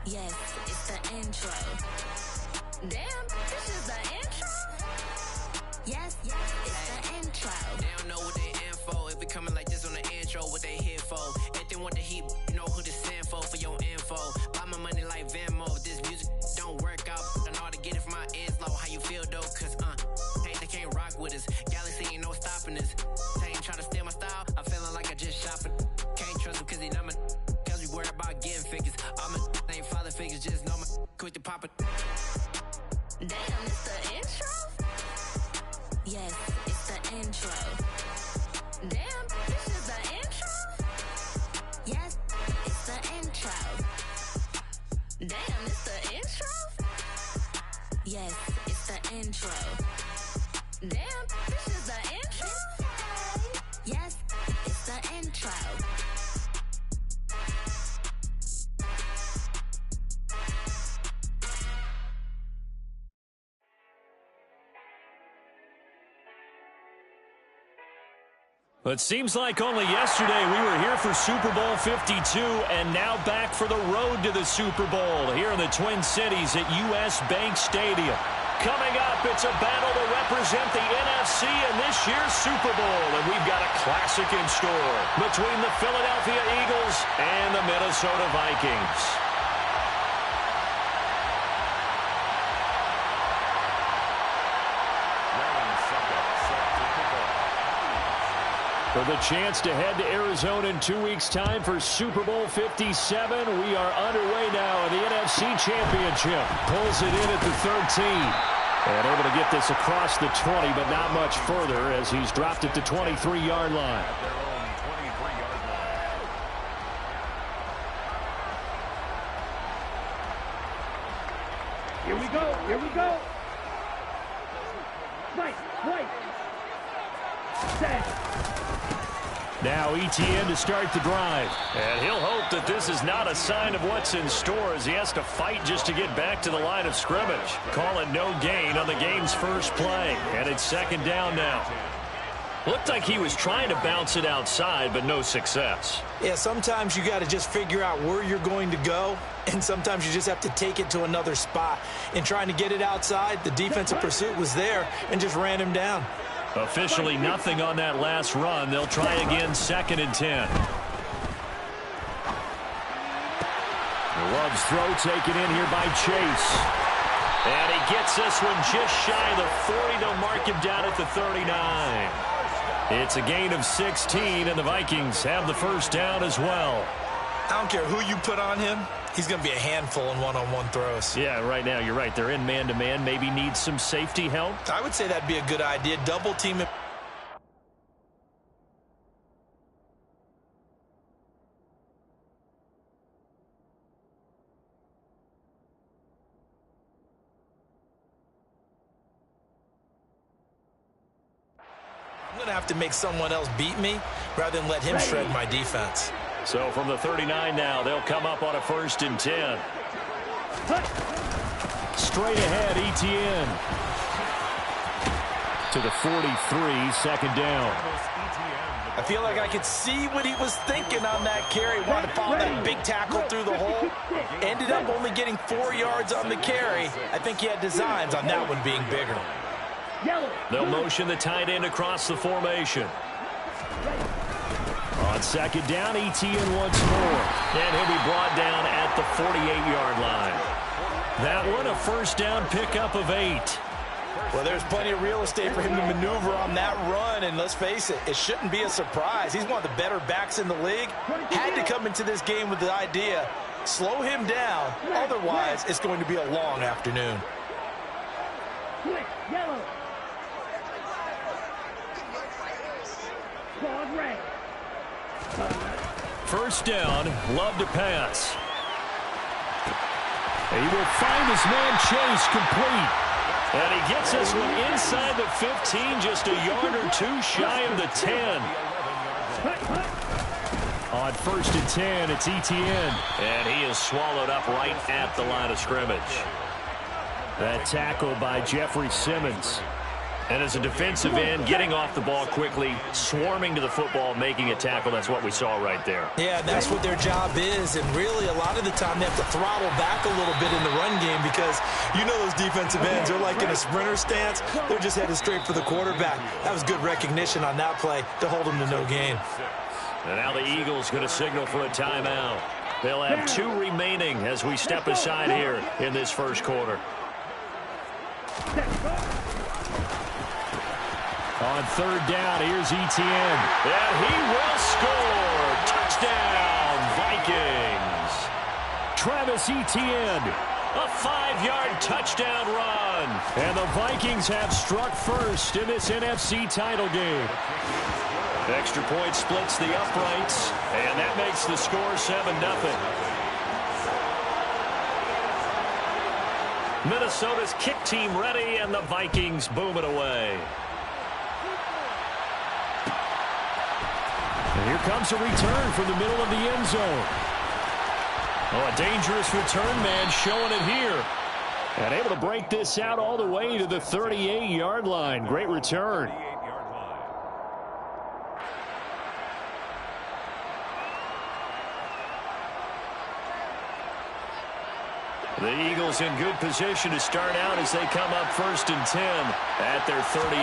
Yes, it's the intro. Damn, this is the intro? Yes, it's the intro. They don't know what they in for. If we coming like this on the intro, what they here for? If they want the heat, you know who to send for your info. Buy my money like Venmo. If this music don't work out, I know how to get it from my ends low. How you feel though? Cause hey, they can't rock with us. Galaxy ain't no stopping us. They ain't trying to steal my style. I'm feeling like I just shopping. Can't trust them cause they not my cause we worried about getting figures. All my ain't father figures, just know my quick to pop it. Damn, it's the intro? Yes, it's the intro. Damn, this is the intro? Yes, it's the intro. Damn, it's the intro? Yes, it's the intro. Damn, this is the intro? Yes, it's the intro. It seems like only yesterday we were here for Super Bowl 52 and now back for the road to the Super Bowl here in the Twin Cities at US Bank Stadium. Coming up, it's a battle to represent the NFC in this year's Super Bowl, and we've got a classic in store between the Philadelphia Eagles and the Minnesota Vikings. For the chance to head to Arizona in 2 weeks' time for Super Bowl 57. We are underway now in the NFC Championship. Pulls it in at the 13. And able to get this across the 20, but not much further as he's dropped it to 23-yard line. Here we go. Here we go. Right. Set. Now ETN to start the drive. And he'll hope that this is not a sign of what's in store as he has to fight just to get back to the line of scrimmage. Call it no gain on the game's first play. And it's second down now. Looked like he was trying to bounce it outside, but no success. Yeah, sometimes you got to just figure out where you're going to go, and sometimes you just have to take it to another spot. In trying to get it outside, the defensive pursuit was there and just ran him down. Officially nothing on that last run. They'll try again, 2nd and 10. Love's throw taken in here by Chase. And he gets this one just shy of the 40. They'll mark him down at the 39. It's a gain of 16, and the Vikings have the first down as well. I don't care who you put on him. He's going to be a handful in one-on-one throws. Yeah, right now, you're right. They're in man-to-man. Maybe needs some safety help. I would say that'd be a good idea. Double team him. I'm going to have to make someone else beat me rather than let him shred my defense. So from the 39 now, they'll come up on a 1st and 10. Straight ahead, ETN. To the 43, 2nd down. I feel like I could see what he was thinking on that carry. Wanted to follow that big tackle through the hole. Ended up only getting 4 yards on the carry. I think he had designs on that one being bigger. They'll motion the tight end across the formation. On 2nd down, ETN once more. And he'll be brought down at the 48-yard line. That one, a 1st down pickup of 8. Well, there's plenty of real estate for him to maneuver on that run. And let's face it, it shouldn't be a surprise. He's one of the better backs in the league. Had to come into this game with the idea, slow him down. Otherwise, it's going to be a long afternoon. Yellow. Squad red. 1st down, Love to pass. He will find his man Chase complete. And he gets this one inside the 15, just a yard or 2 shy of the 10. On 1st and 10, it's ETN. And he is swallowed up right at the line of scrimmage. That tackle by Jeffrey Simmons. And as a defensive end, getting off the ball quickly, swarming to the football, making a tackle, that's what we saw right there. Yeah, and that's what their job is. And really, a lot of the time, they have to throttle back a little bit in the run game because you know those defensive ends, they're like in a sprinter stance. They're just headed straight for the quarterback. That was good recognition on that play to hold them to no gain. And now the Eagles going to signal for a timeout. They'll have 2 remaining as we step aside here in this first quarter. On third down, here's Etienne. And he will score. Touchdown, Vikings. Travis Etienne, a 5-yard touchdown run. And the Vikings have struck first in this NFC title game. Extra point splits the uprights, and that makes the score 7-0. Minnesota's kick team ready, and the Vikings boom it away. And here comes a return from the middle of the end zone. Oh, a dangerous return man showing it here. And able to break this out all the way to the 38-yard line. Great return. The Eagles in good position to start out as they come up 1st and 10 at their 38.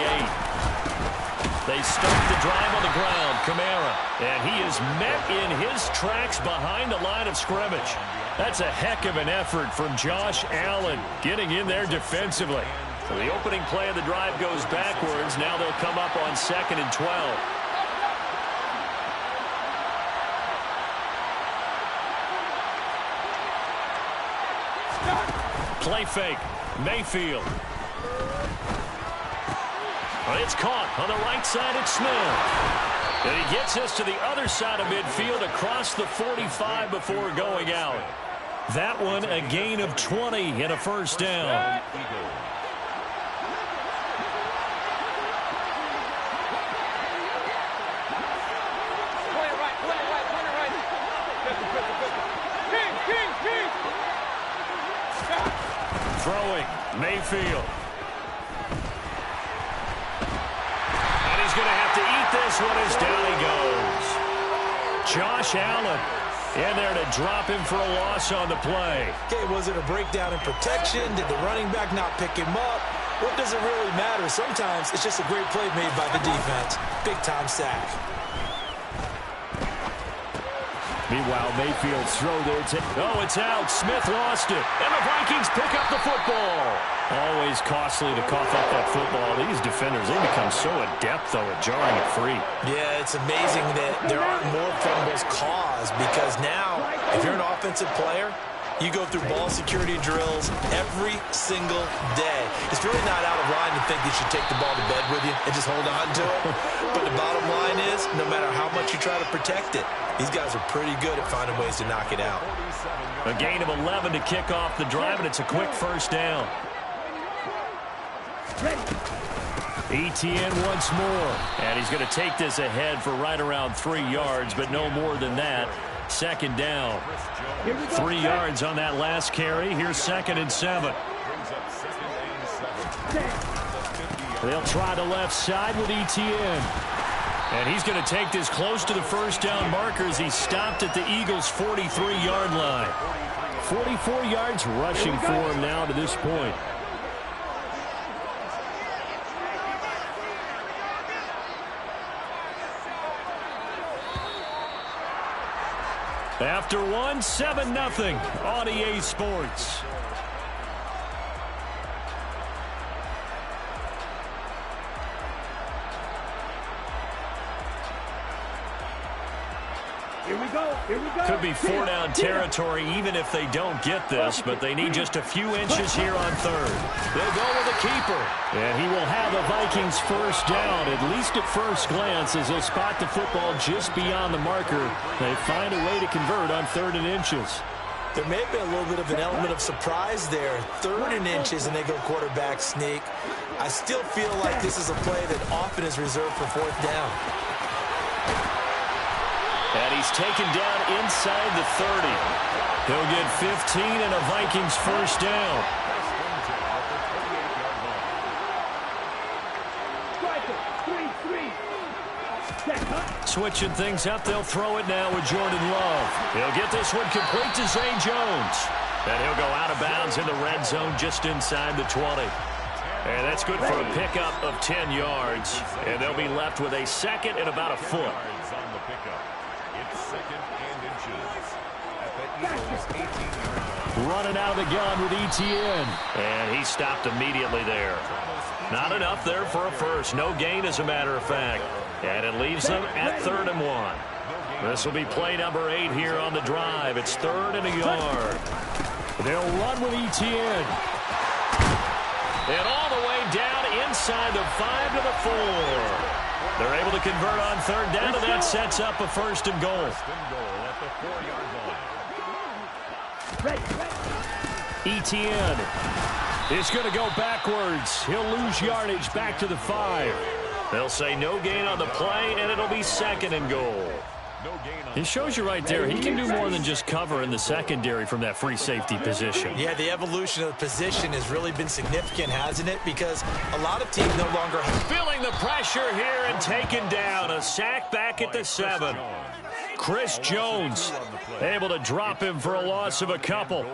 They start the drive on the ground, Kamara, and he is met in his tracks behind the line of scrimmage. That's a heck of an effort from Josh Allen getting in there defensively. So the opening play of the drive goes backwards. Now they'll come up on 2nd and 12. Play fake, Mayfield. It's caught on the right side. It's Smith. And he gets us to the other side of midfield across the 45 before going out. That one a gain of 20 and a first down. Throwing, Mayfield. And he's going to have to eat this one as down he goes. Josh Allen in there to drop him for a loss on the play. Okay, was it a breakdown in protection? Did the running back not pick him up? What does it really matter? Sometimes it's just a great play made by the defense. Big-time sack. Meanwhile, Mayfield's throw there. Oh, it's out. Smith lost it. And the Vikings pick up the football. Always costly to cough up that football. These defenders, they become so adept, though, at jarring it free. Yeah, it's amazing that there aren't more fumbles caused because now, if you're an offensive player, you go through ball security drills every single day. It's really not out of line to think you should take the ball to bed with you and just hold on to it. But the bottom line is, no matter how much you try to protect it, these guys are pretty good at finding ways to knock it out. A gain of 11 to kick off the drive, and it's a quick first down. Etienne once more. And he's going to take this ahead for right around 3 yards, but no more than that. 2nd down. 3 yards on that last carry. Here's 2nd and 7. They'll try the left side with Etienne. And he's going to take this close to the first down marker as he stopped at the Eagles' 43-yard line. 44 yards rushing for him now to this point. After one, 7-0 on EA Sports. Here we go. Here we go. Could be 4-down territory even if they don't get this, but they need just a few inches here on 3rd. They'll go with the keeper. And he will have the Vikings first down, at least at first glance, as they'll spot the football just beyond the marker. They find a way to convert on 3rd and inches. There may have been a little bit of an element of surprise there. 3rd and inches, and they go quarterback sneak. I still feel like this is a play that often is reserved for 4th down. And he's taken down inside the 30. He'll get 15 and a Vikings first down. switching things up. They'll throw it now with Jordan Love. He'll get this one complete to Zay Jones. And he'll go out of bounds in the red zone just inside the 20. And that's good for a pickup of 10 yards. And they'll be left with a second and about a foot. Running out of the gun with Etienne. And he stopped immediately there. Not enough there for a first. No gain, as a matter of fact. And it leaves them at 3rd and 1. This will be play number 8 here on the drive. It's 3rd and a yard. They'll run with Etienne. And all the way down inside the 5 to the 4. They're able to convert on 3rd down, and that sets up a 1st and goal. Etienne is going to go backwards. He'll lose yardage back to the 5. They'll say no gain on the play, and it'll be 2nd and goal. It shows you right there, he can do more than just cover in the secondary from that free safety position. Yeah, the evolution of the position has really been significant, hasn't it? Because a lot of teams no longer have... Feeling the pressure here and taken down. A sack back at the 7. Chris Jones able to drop him for a loss of a couple.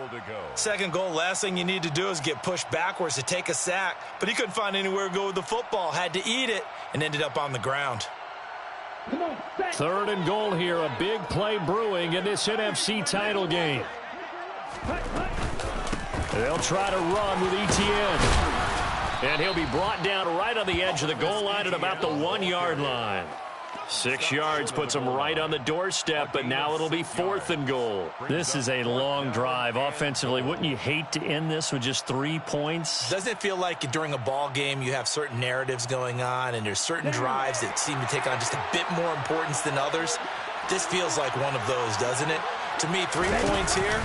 2nd goal, last thing you need to do is get pushed backwards to take a sack. But he couldn't find anywhere to go with the football. Had to eat it and ended up on the ground. 3rd and goal here. A big play brewing in this NFC title game. They'll try to run with Etienne. And he'll be brought down right on the edge of the goal line at about the 1-yard line. 6 yards puts them right on the doorstep, but now it'll be 4th and goal. This is a long drive offensively. Wouldn't you hate to end this with just 3 points? Doesn't it feel like during a ball game you have certain narratives going on and there's certain drives that seem to take on just a bit more importance than others? This feels like one of those, doesn't it? To me, 3 points here,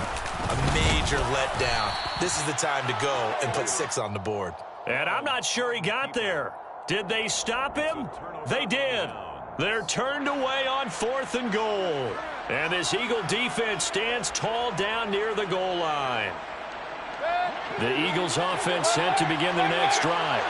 a major letdown. This is the time to go and put 6 on the board. And I'm not sure he got there. Did they stop him? They did. They're turned away on 4th and goal. And this Eagle defense stands tall down near the goal line. The Eagles offense set to begin their next drive.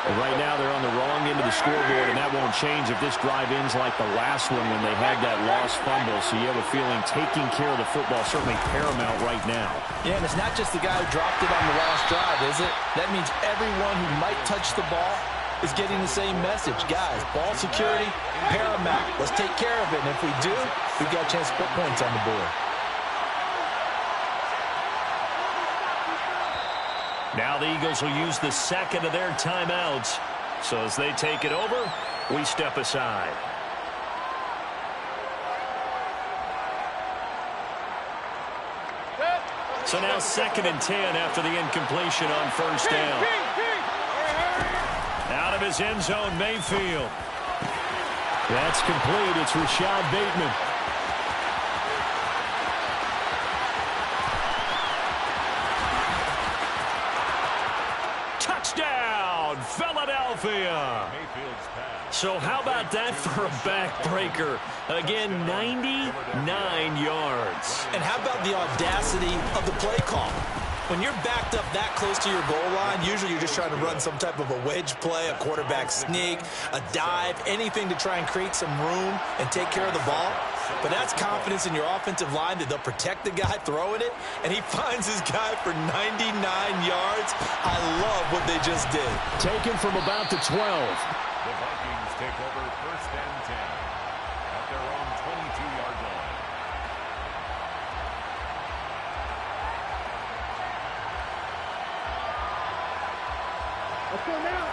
And right now they're on the wrong end of the scoreboard, and that won't change if this drive ends like the last one when they had that lost fumble. So you have a feeling taking care of the football certainly paramount right now. Yeah, and it's not just the guy who dropped it on the last drive, is it? That means everyone who might touch the ball is getting the same message. Guys, ball security, paramount. Let's take care of it. And if we do, we've got a chance to put points on the board. Now the Eagles will use the 2nd of their timeouts. So as they take it over, we step aside. So now 2nd and 10 after the incompletion on 1st down. Out of his end zone, Mayfield. That's complete. It's Rashad Bateman. Touchdown, Philadelphia. So how about that for a backbreaker? Again, 99 yards. And how about the audacity of the play call? When you're backed up that close to your goal line, usually you're just trying to run some type of a wedge play, a quarterback sneak, a dive, anything to try and create some room and take care of the ball. But that's confidence in your offensive line that they'll protect the guy throwing it, and he finds his guy for 99 yards. I love what they just did. Taken from about the 12. The Vikings take over 1st and 10 at their own 22-yard line.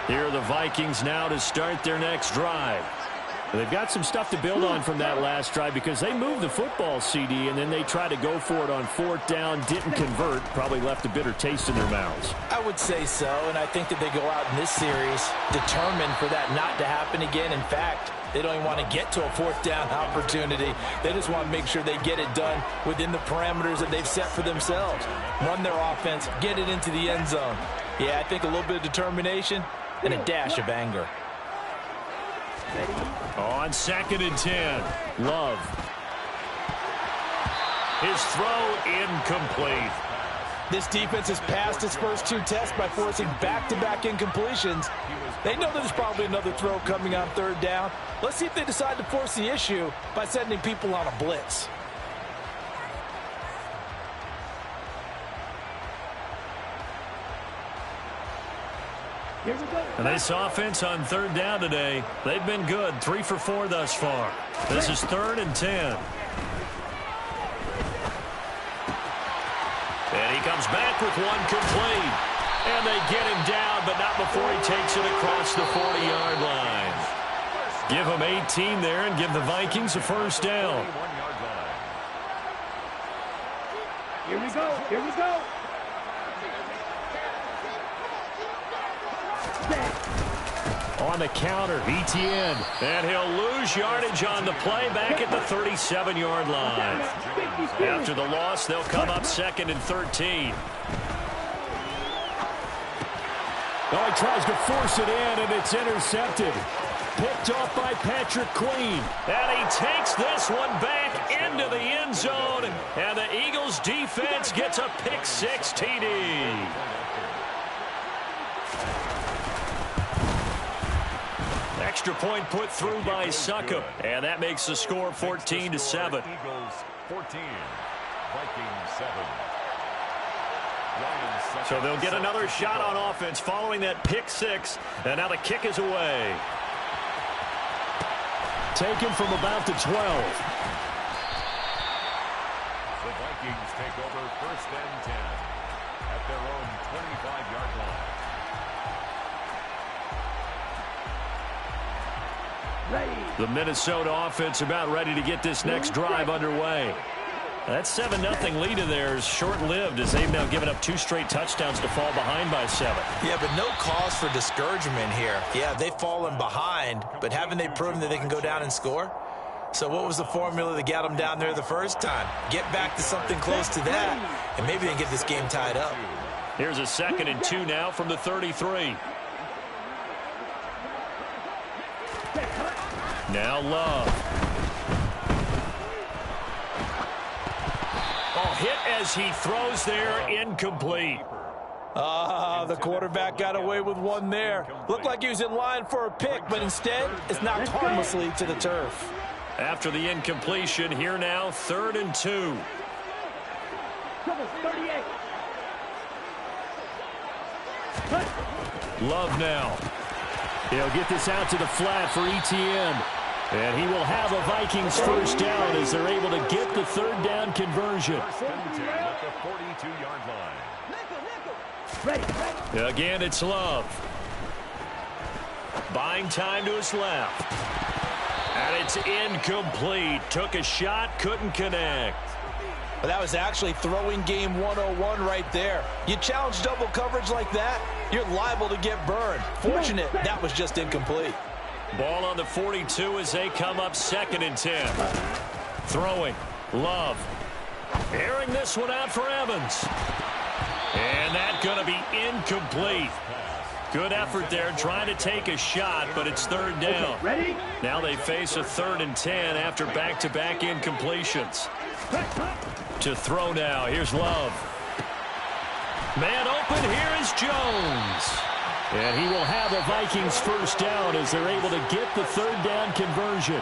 Here are the Vikings now to start their next drive. They've got some stuff to build on from that last drive because they moved the football, CD, and then they tried to go for it on 4th down, didn't convert, probably left a bitter taste in their mouths. I would say so, and I think that they go out in this series determined for that not to happen again. In fact, they don't even want to get to a 4th down opportunity. They just want to make sure they get it done within the parameters that they've set for themselves. Run their offense, get it into the end zone. Yeah, I think a little bit of determination and a dash of anger. On 2nd and 10, Love. His throw incomplete. This defense has passed its first 2 tests by forcing back-to-back incompletions. They know there's probably another throw coming on 3rd down. Let's see if they decide to force the issue by sending people on a blitz. And this offense on 3rd down today, they've been good. 3 for 4 thus far. This is 3rd and 10. And he comes back with one complete. And they get him down, but not before he takes it across the 40-yard line. Give him 18 there and give the Vikings a first down. Here we go. Here we go. On the counter, Etienne. And he'll lose yardage on the play back at the 37-yard line. After the loss, they'll come up 2nd and 13. Oh, he tries to force it in, and it's intercepted. Picked off by Patrick Queen. And he takes this one back into the end zone. And the Eagles defense gets a pick-6 TD. Extra point put through by Succop. And that makes the score 14-7. Eagles 14, Vikings 7. So they'll get another shot on offense following that pick-6. And now the kick is away. Taken from about the 12. The Vikings take over 1st and 10 at their own 25-yard line. The Minnesota offense about ready to get this next drive underway. That 7-0 lead of theirs short-lived as they've now given up 2 straight touchdowns to fall behind by 7. Yeah, but no cause for discouragement here. Yeah, they've fallen behind, but haven't they proven that they can go down and score? So what was the formula that got them down there the first time? Get back to something close to that, and maybe they can get this game tied up. Here's a 2nd and 2 now from the 33. Now Love. Oh, hit as he throws there, incomplete. The quarterback got away with one there. Looked like he was in line for a pick, but instead it's knocked harmlessly to the turf. After the incompletion, here now, 3rd and 2. Love now. He'll get this out to the flat for Etienne. And he will have a Vikings first down as they're able to get the 3rd down conversion. 1st and 10 at the 42-yard line. Again, it's Love. Buying time to his left. And it's incomplete. Took a shot, couldn't connect. But that was actually throwing game 101 right there. You challenge double coverage like that, you're liable to get burned. Fortunate that was just incomplete. Ball on the 42 as they come up 2nd and 10. Throwing. Love. Airing this one out for Evans. And that's going to be incomplete. Good effort there trying to take a shot, but it's 3rd down. Ready? Now they face a 3rd and 10 after back-to-back incompletions. To throw now. Here's Love. Man open. Here is Jones. And he will have a Vikings first down as they're able to get the 3rd down conversion.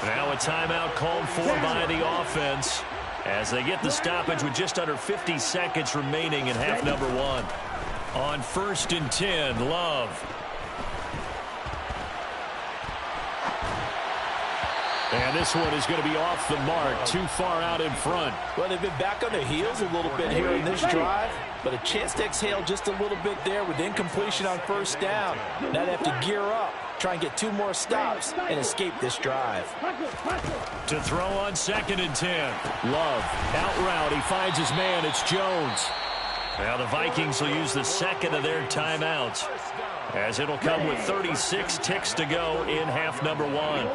Now a timeout called for by the offense as they get the stoppage with just under 50 seconds remaining in half number 1. On 1st and 10, Love. And this one is going to be off the mark, too far out in front. Well, they've been back on their heels a little bit here in this drive, but a chance to exhale just a little bit there with incompletion on 1st down. Now they have to gear up, try and get 2 more stops, and escape this drive. To throw on 2nd and 10. Love, out route, he finds his man, it's Jones. Now the Vikings will use the 2nd of their timeouts as it'll come with 36 ticks to go in half number 1.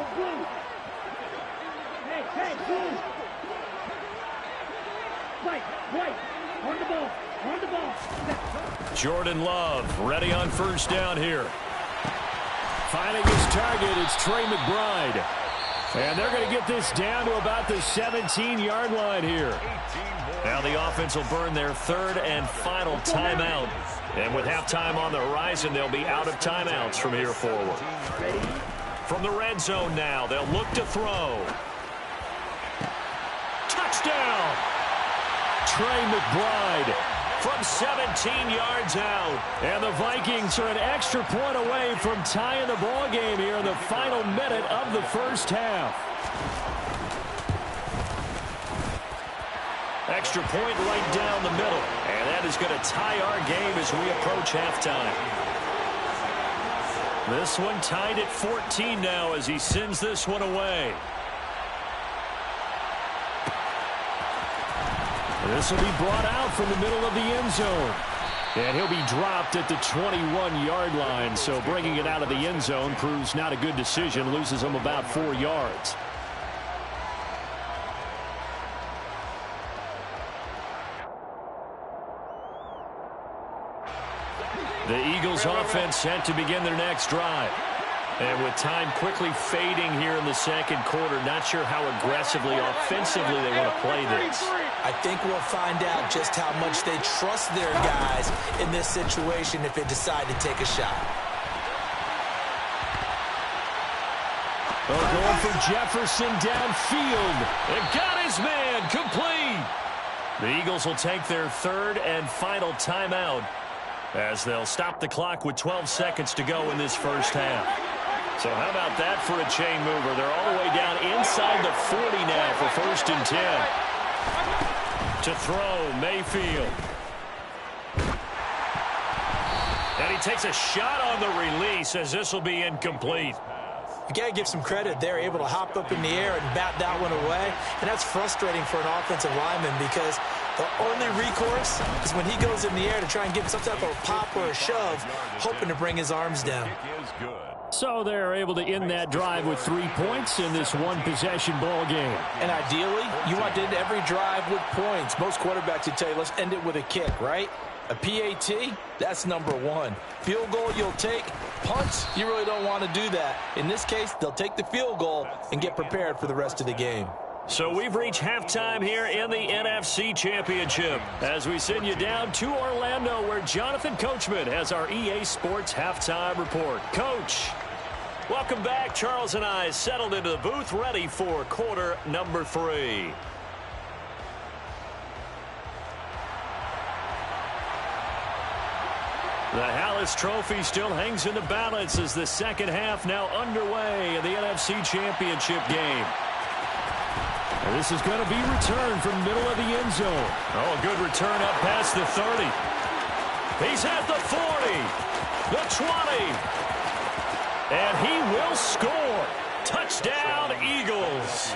Jordan Love ready on 1st down here. Finding his target, it's Trey McBride. And they're going to get this down to about the 17-yard line here. Now the offense will burn their third and final timeout. And with halftime on the horizon, they'll be out of timeouts from here forward. From the red zone now, they'll look to throw. Touchdown! Trey McBride from 17 yards out. And the Vikings are an extra point away from tying the ball game here in the final minute of the first half. Extra point right down the middle. And that is going to tie our game as we approach halftime. This one tied at 14 now as he sends this one away. This will be brought out from the middle of the end zone. And he'll be dropped at the 21-yard line. So bringing it out of the end zone proves not a good decision. Loses him about 4 yards. The Eagles offense set to begin their next drive. And with time quickly fading here in the second quarter, not sure how aggressively, offensively they want to play this. I think we'll find out just how much they trust their guys in this situation if they decide to take a shot. Oh, going for Jefferson downfield. And got his man complete. The Eagles will take their third and final timeout as they'll stop the clock with 12 seconds to go in this first half. So how about that for a chain mover? They're all the way down inside the 40 now for 1st and 10. To throw, Mayfield. And he takes a shot on the release as this will be incomplete. You got to give some credit. They're able to hop up in the air and bat that one away. And that's frustrating for an offensive lineman because the only recourse is when he goes in the air to try and get some type of a pop or a shove, hoping to bring his arms down. So they're able to end that drive with 3 points in this one-possession ball game. And ideally, you want to end every drive with points. Most quarterbacks would tell you, let's end it with a kick, right? A PAT, that's number one. Field goal you'll take. Punts, you really don't want to do that. In this case, they'll take the field goal and get prepared for the rest of the game. So we've reached halftime here in the NFC Championship as we send you down to Orlando where Jonathan Coachman has our EA Sports Halftime Report. Coach, welcome back. Charles and I settled into the booth ready for quarter number 3. The Hallis Trophy still hangs in the balance as the second half now underway in the NFC Championship game. And this is going to be returned from the middle of the end zone. Oh, a good return up past the 30. He's at the 40, the 20, and he will score. Touchdown, Eagles.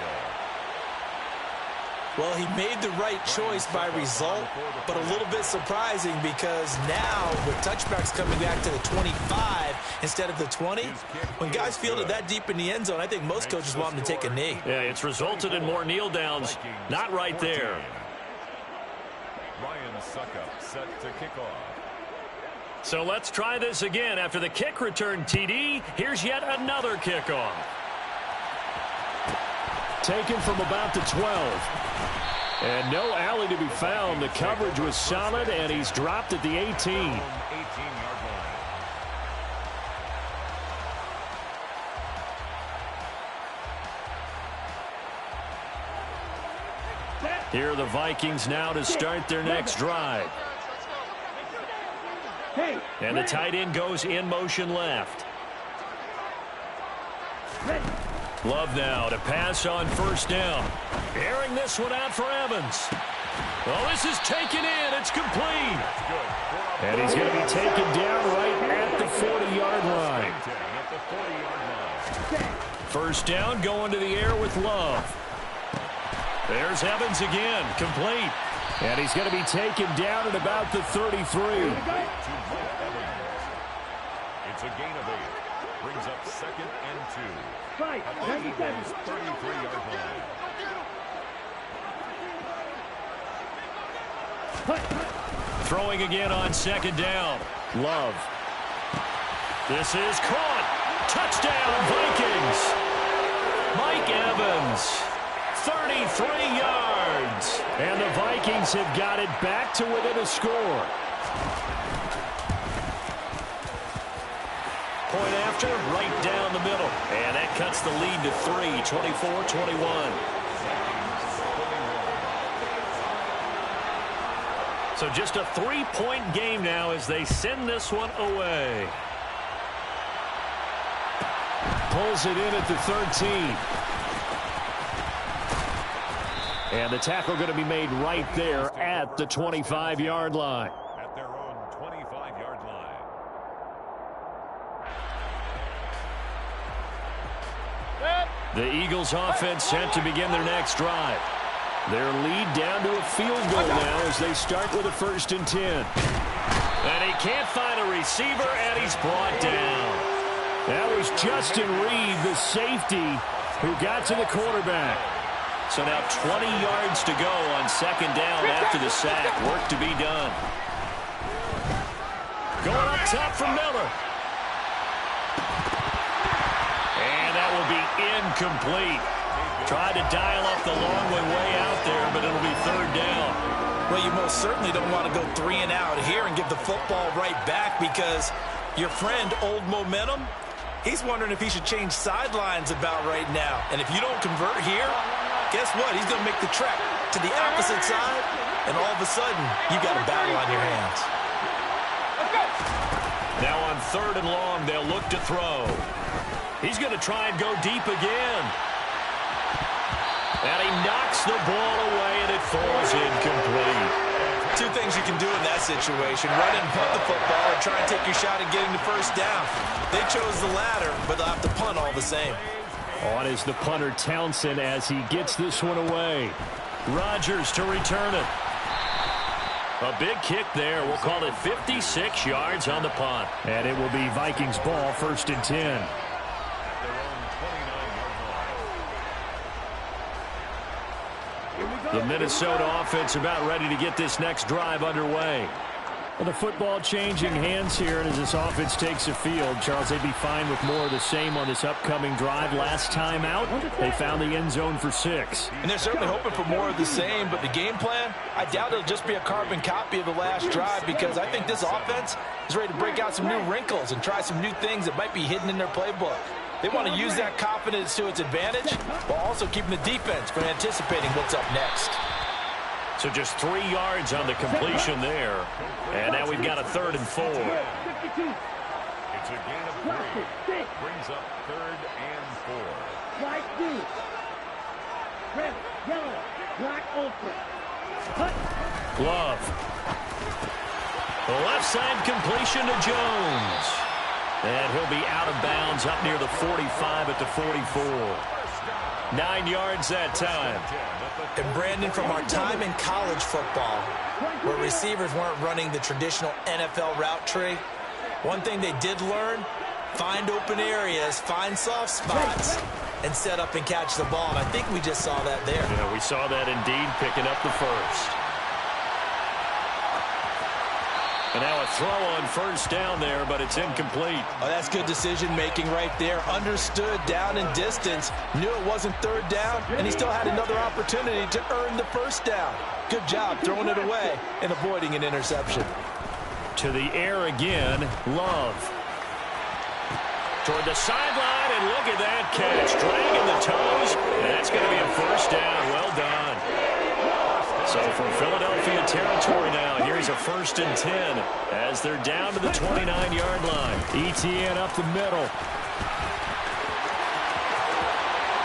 Well, he made the right choice by result, but a little bit surprising because now with touchbacks coming back to the 25 instead of the 20, when guys field it that deep in the end zone, I think most coaches want them to take a knee. Yeah, it's resulted in more kneel downs. Not right there. Ryan Suckup set to kick off. So let's try this again. After the kick return TD, here's yet another kickoff. Taken from about the 12. And no alley to be found. The coverage was solid, and he's dropped at the 18. 18-yard line. Here are the Vikings now to start their next drive. And the tight end goes in motion left. Love now to pass on first down. Airing this one out for Evans. Oh, this is taken in. It's complete. And he's going to be taken down right at the 40-yard line. First down going to the air with Love. There's Evans again, complete. And he's going to be taken down at about the 33. It's a gain of 8. Brings up 2nd and 2. At the Eagles' 33-yard line. Throwing again on second down. Love. This is caught. Touchdown, Vikings. Mike Evans, 33 yards. And the Vikings have got it back to within a score. Point after, right down the middle. And that cuts the lead to 3, 24-21. So just a 3-point game now as they send this one away. Pulls it in at the 13. And the tackle going to be made right there at the 25-yard line. At their own 25-yard line. The Eagles offense set to begin their next drive. Their lead down to a field goal now as they start with a 1st and 10. And he can't find a receiver, and he's brought down. That was Justin Reed, the safety, who got to the quarterback. So now 20 yards to go on 2nd down after the sack. Work to be done. Going up top for Miller. And that will be incomplete. Tried to dial up the long way out there, but it'll be 3rd down. Well, you most certainly don't want to go 3 and out here and give the football right back because your friend, Old Momentum, he's wondering if he should change sidelines about right now. And if you don't convert here, guess what? He's going to make the trek to the opposite side, and all of a sudden, you got a battle on your hands. Now on 3rd and long, they'll look to throw. He's going to try and go deep again. And he knocks the ball away, and it falls incomplete. 2 things you can do in that situation: run and punt the football, or try and take your shot at getting the 1st down. They chose the latter, but they'll have to punt all the same. On is the punter Townsend as he gets this one away. Rodgers to return it. A big kick there. We'll call it 56 yards on the punt. And it will be Vikings ball, 1st and 10. The Minnesota offense about ready to get this next drive underway. Well, the football changing hands here, and as this offense takes the field, Charles, they'd be fine with more of the same on this upcoming drive. Last time out, they found the end zone for 6. And they're certainly hoping for more of the same, but the game plan, I doubt it'll just be a carbon copy of the last drive, because I think this offense is ready to break out some new wrinkles and try some new things that might be hidden in their playbook. They want to use that confidence to its advantage while also keeping the defense from anticipating what's up next. So just 3 yards on the completion there. And now we've got a 3rd and 4. It's a gain of 3. Brings up 3rd and 4. Right D. Red, yellow, black ultra. Cut. Love. The left side completion to Jones. And he'll be out of bounds up near the 45 at the 44. 9 yards that time. And Brandon, from our time in college football, where receivers weren't running the traditional NFL route tree, one thing they did learn: find open areas, find soft spots, and set up and catch the ball. And I think we just saw that there. Yeah, we saw that indeed, picking up the 1st. And now a throw on 1st down there, but it's incomplete. Oh, that's good decision-making right there. Understood down and distance, knew it wasn't 3rd down, and he still had another opportunity to earn the 1st down. Good job throwing it away and avoiding an interception. To the air again, Love. Toward the sideline, and look at that catch. Dragging the toes, and that's going to be a 1st down. Well done. So from Philadelphia territory now, here's a 1st and 10 as they're down to the 29-yard line. ETN up the middle.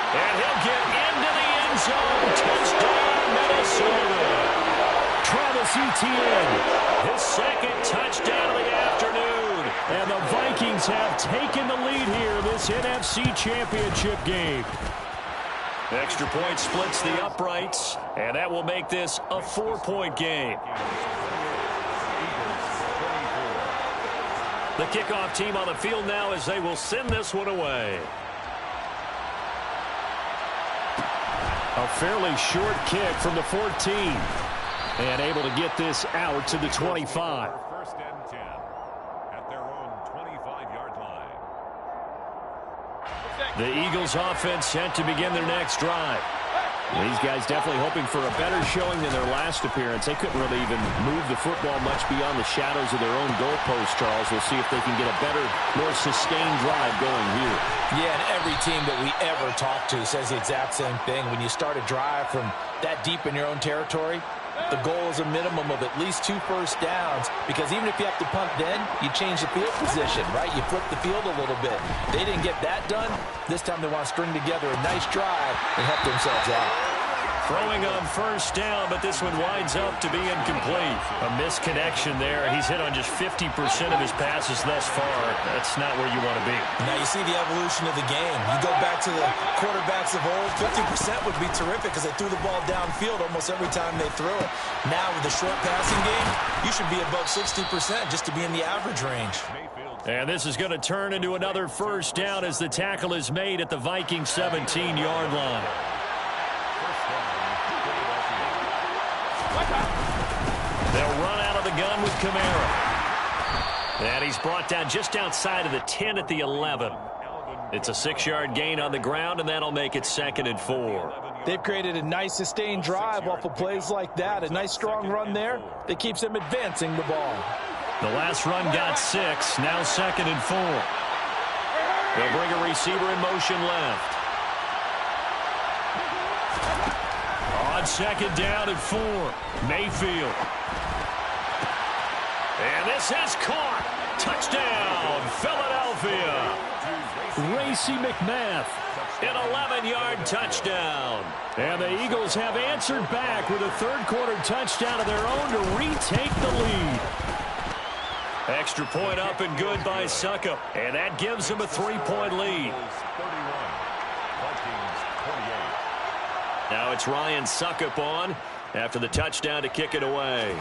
And he'll get into the end zone. Touchdown, Minnesota. Travis Etienne. His 2nd touchdown of the afternoon. And the Vikings have taken the lead here this NFC Championship game. Extra point splits the uprights, and that will make this a 4-point game. The kickoff team on the field now as they will send this one away. A fairly short kick from the 14. And able to get this out to the 25. 1st and 10 at their own 25-yard line. The Eagles offense set to begin their next drive. These guys definitely hoping for a better showing than their last appearance. They couldn't really even move the football much beyond the shadows of their own goalpost, Charles. We'll see if they can get a better, more sustained drive going here. Yeah, and every team that we ever talk to says the exact same thing. When you start a drive from that deep in your own territory, the goal is a minimum of at least 2 first downs, because even if you have to punt then, you change the field position, right? You flip the field a little bit. They didn't get that done. This time they want to string together a nice drive and help themselves out. Throwing on first down, but this one winds up to be incomplete. A misconnection there. He's hit on just 50% of his passes thus far. That's not where you want to be. Now you see the evolution of the game. You go back to the quarterbacks of old, 50% would be terrific because they threw the ball downfield almost every time they threw it. Now with the short passing game, you should be above 60% just to be in the average range. And this is going to turn into another first down as the tackle is made at the Vikings 17-yard line. They'll run out of the gun with Kamara. And he's brought down just outside of the 10 at the 11. It's a 6-yard gain on the ground, and that'll make it 2nd and 4. They've created a nice sustained drive off of plays like that. A nice strong run there that keeps them advancing the ball. The last run got 6. Now 2nd and 4. They'll bring a receiver in motion left. On 2nd down and 4. Mayfield. And this is caught. Touchdown, Philadelphia. Racey McMath, an 11-yard touchdown. And the Eagles have answered back with a third-quarter touchdown of their own to retake the lead. Extra point up and good by Succop. And that gives them a 3-point lead. Now it's Ryan Succop on after the touchdown to kick it away.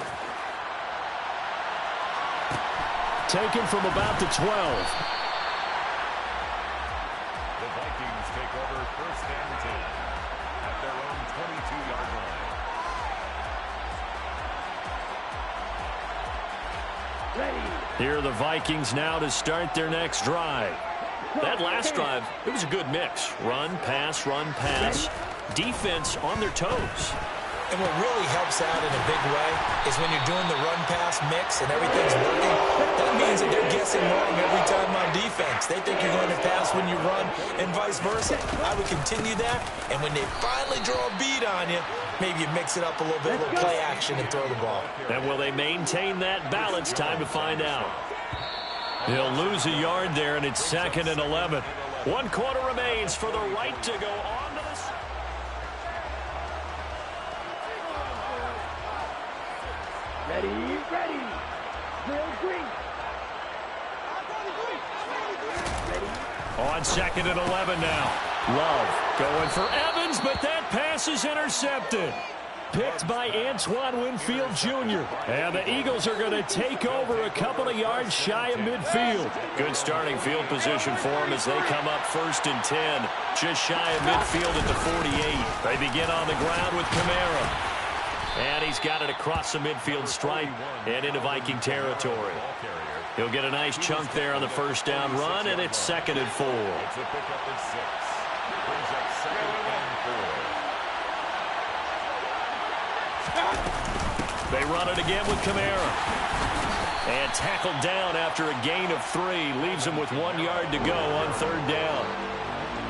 Taken from about the 12. The Vikings take over 1st and 10 at their own 22-yard line. Ready. Here are the Vikings now to start their next drive. That last drive, it was a good mix. Run, pass, defense on their toes. And what really helps out in a big way is when you're doing the run-pass mix and everything's working, that means that they're guessing wrong every time on defense. They think you're going to pass when you run and vice versa. I would continue that, and when they finally draw a bead on you, maybe you mix it up a little bit, a little play action and throw the ball. And will they maintain that balance? Time to find out. He'll lose a yard there, and it's 2nd and 11. 1 quarter remains for the right to go on to the... Ready. Drill green. On 2nd and 11 now. Love going for Evans, but that pass is intercepted. Picked by Antoine Winfield Jr. And the Eagles are going to take over a couple of yards shy of midfield. Good starting field position for them as they come up 1st and 10. Just shy of midfield at the 48. They begin on the ground with Kamara. And he's got it across the midfield stripe and into Viking territory. He'll get a nice chunk there on the first down run, and it's 2nd and 4. It's a pickup at 6. Brings up 2nd and 4. They run it again with Kamara. And tackled down after a gain of 3. Leaves him with 1 yard to go on 3rd down.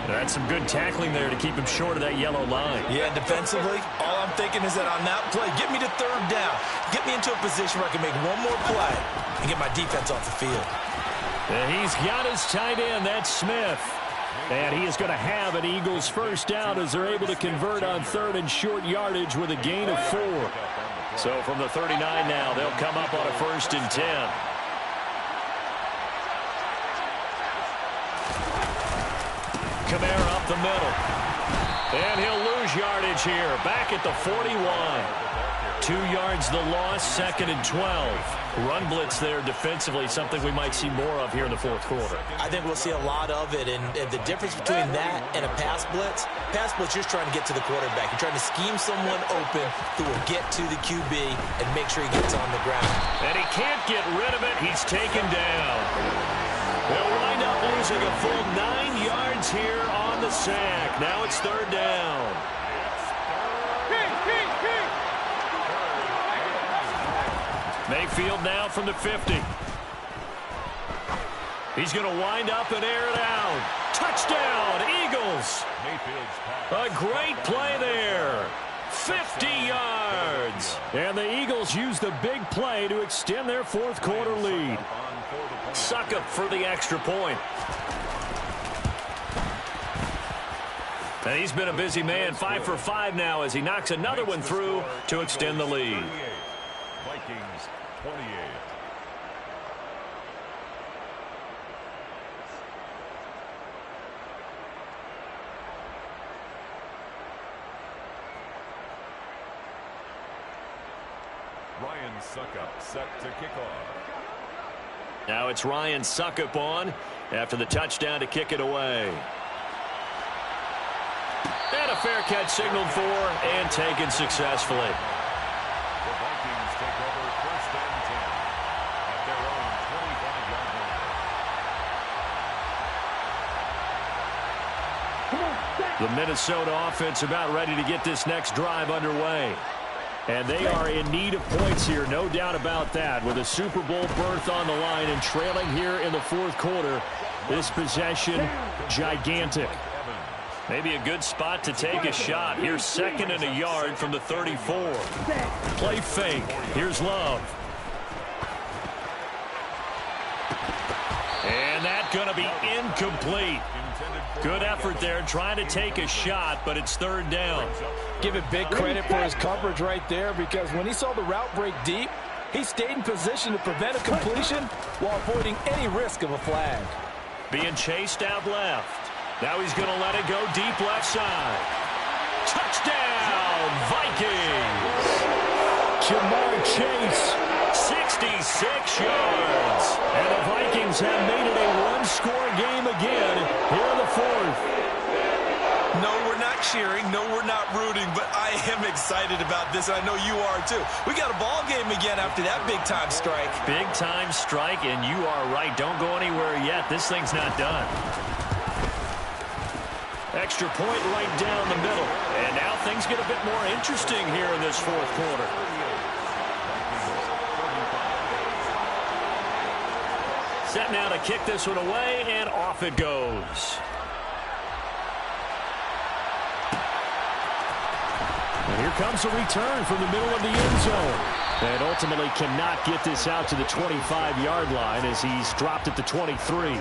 That's some good tackling there to keep him short of that yellow line. Yeah, defensively, all I'm thinking is that on that play, get me to 3rd down. Get me into a position where I can make one more play and get my defense off the field. And he's got his tight end, that's Smith. And he is going to have an Eagles first down as they're able to convert on 3rd and short yardage with a gain of 4. So from the 39 now, they'll come up on a 1st and 10. Kamara up the middle. And he'll lose yardage here. Back at the 41. 2 yards the loss, 2nd and 12. Run blitz there defensively, something we might see more of here in the 4th quarter. I think we'll see a lot of it, and the difference between that and a pass blitz, you're just trying to get to the quarterback. You're trying to scheme someone open who will get to the QB and make sure he gets on the ground. And he can't get rid of it. He's taken down. They'll wind up losing a full 9 yards here on the sack. Now it's third down. Mayfield now from the 50. He's going to wind up and air it out. Touchdown, Eagles. A great play there. 50 yards. And the Eagles use the big play to extend their fourth quarter lead. Succop for the extra point. And he's been a busy man, 5 for 5 now as he knocks another one through to extend the lead. Vikings 28. Ryan Succop set to kick off. Now it's Ryan Succop on after the touchdown to kick it away. And a fair catch signaled for and taken successfully. The Vikings take over first and 10 at their own 25-yard line. The Minnesota offense about ready to get this next drive underway. And they are in need of points here, no doubt about that. With a Super Bowl berth on the line and trailing here in the fourth quarter, this possession gigantic. Maybe a good spot to take a shot. Here's 2nd and a yard from the 34. Play fake. Here's Love. And that's going to be incomplete. Good effort there trying to take a shot, but it's third down. Give it big credit for his coverage right there, because when he saw the route break deep, he stayed in position to prevent a completion while avoiding any risk of a flag. Being chased out left. Now he's going to let it go deep left side. Touchdown, Vikings! Jamar Chase, 66 yards. And the Vikings have made it a one-score game again here in the fourth. No, we're not cheering. No, we're not rooting, but I am excited about this. I know you are too. We got a ball game again after that big-time strike. Big-time strike, and you are right. Don't go anywhere yet. This thing's not done. Extra point right down the middle. And now things get a bit more interesting here in this fourth quarter. Set now to kick this one away, and off it goes. And here comes a return from the middle of the end zone. And ultimately cannot get this out to the 25-yard line as he's dropped at the 23.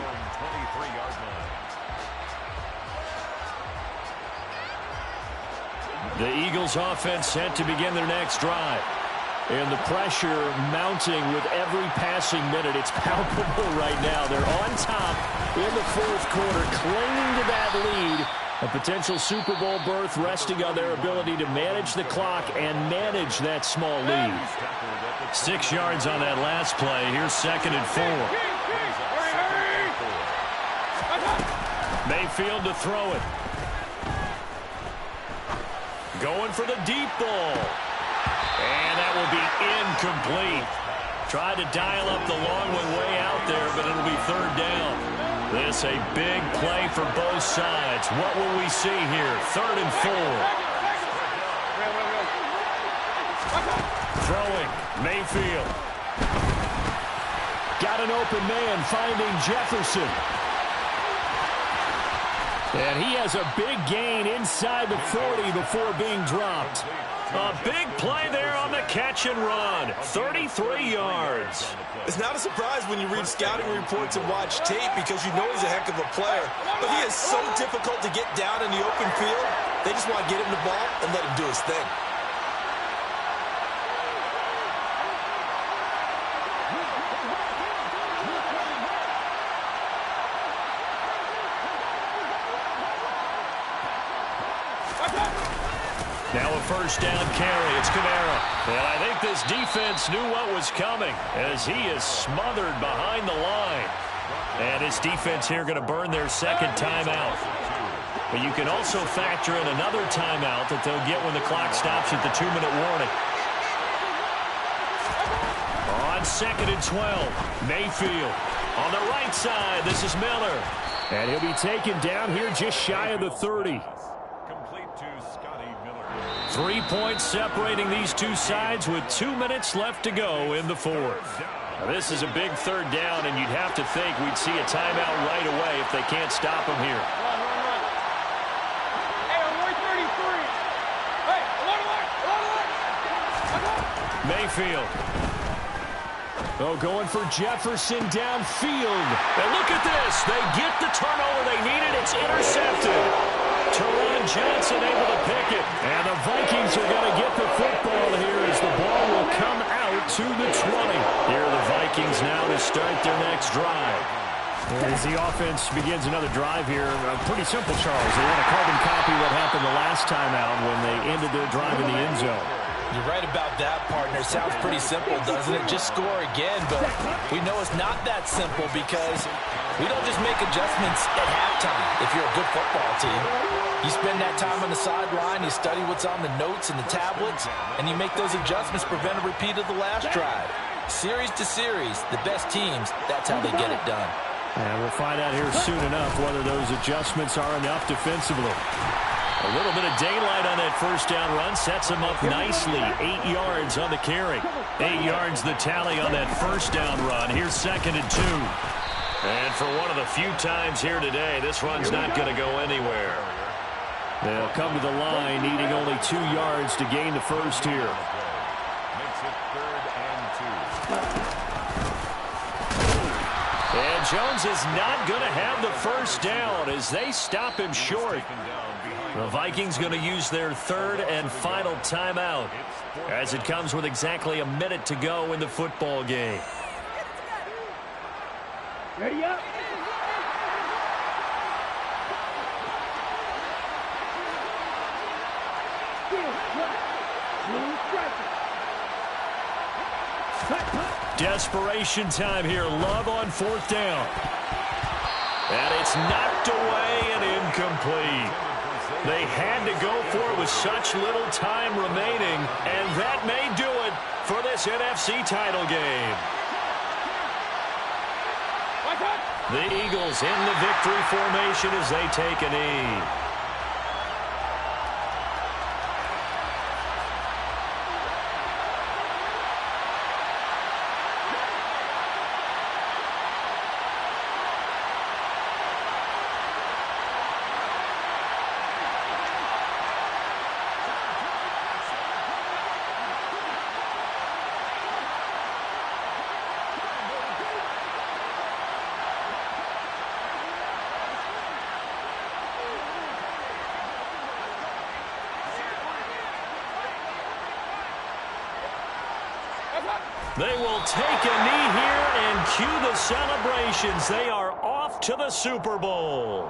The Eagles offense set to begin their next drive. And the pressure mounting with every passing minute. It's palpable right now. They're on top in the fourth quarter, clinging to that lead. A potential Super Bowl berth resting on their ability to manage the clock and manage that small lead. 6 yards on that last play. Here's 2nd and 4. Mayfield to throw it. Going for the deep ball. And that will be incomplete. Tried to dial up the long one way out there, but it'll be third down. This a big play for both sides. What will we see here? 3rd and 4. Throwing, Mayfield. Got an open man finding Jefferson. And he has a big gain inside the 40 before being dropped. A big play there on the catch and run. 33 yards. It's not a surprise when you read scouting reports and watch tape, because you know he's a heck of a player. But he is so difficult to get down in the open field. They just want to get him the ball and let him do his thing. Now a first down carry. It's Kamara. And I think this defense knew what was coming as he is smothered behind the line. And this defense here going to burn their second timeout. But you can also factor in another timeout that they'll get when the clock stops at the 2-minute warning. On 2nd and 12, Mayfield On the right side, this is Miller. And he'll be taken down here just shy of the 30. Complete to Scotty Miller. 3 points separating these two sides with 2 minutes left to go in the fourth. Now, this is a big third down, and you'd have to think we'd see a timeout right away if they can't stop him here. Hey, I'm 133. Hey, Mayfield. Oh, going for Jefferson downfield. And look at this. They get the turnover they needed. It's intercepted. Teron Johnson able to pick it. And the Vikings are going to get the football here as the ball will come out to the 20. Here are the Vikings now to start their next drive. As the offense begins another drive here, pretty simple, Charles. They want to carbon copy what happened the last time out when they ended their drive in the end zone. You're right about that, partner. Sounds pretty simple, doesn't it? Just score again, but we know it's not that simple because we don't just make adjustments at halftime if you're a good football team. You spend that time on the sideline, you study what's on the notes and the tablets, and you make those adjustments to prevent a repeat of the last drive. Series to series, the best teams, that's how they get it done. And we'll find out here soon enough whether those adjustments are enough defensively. A little bit of daylight on that first down run sets him up nicely. 8 yards on the carry. 8 yards the tally on that first down run. Here's 2nd and 2. And for one of the few times here today, this run's not going to go anywhere. They'll come to the line, needing only 2 yards to gain the first here. Makes it 3rd and 2. And Jones is not going to have the first down as they stop him short. The Vikings going to use their 3rd and final timeout as it comes with exactly a minute to go in the football game. Ready up. Desperation time here. Love on 4th down. And it's knocked away and incomplete. They had to go for it with such little time remaining, and that may do it for this NFC title game. The Eagles in the victory formation as they take a knee. They will take a knee here and cue the celebrations. They are off to the Super Bowl.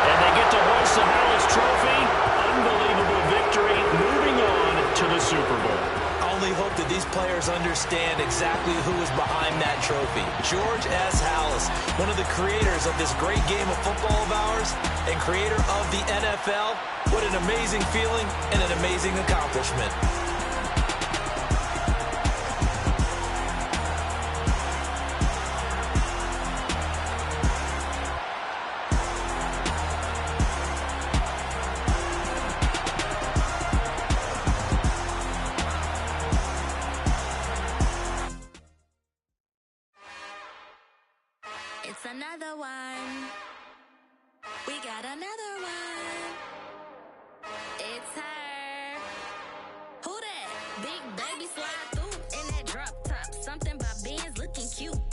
And they get to hoist the Hallis Trophy. Unbelievable victory, moving on to the Super Bowl. Only hope that these players understand exactly who is behind that trophy. George S. Halas, one of the creators of this great game of football of ours and creator of the NFL. What an amazing feeling and an amazing accomplishment. It's another one. We got another one. It's her. Who that? Big baby slide through in that drop top. Something about Benz looking cute.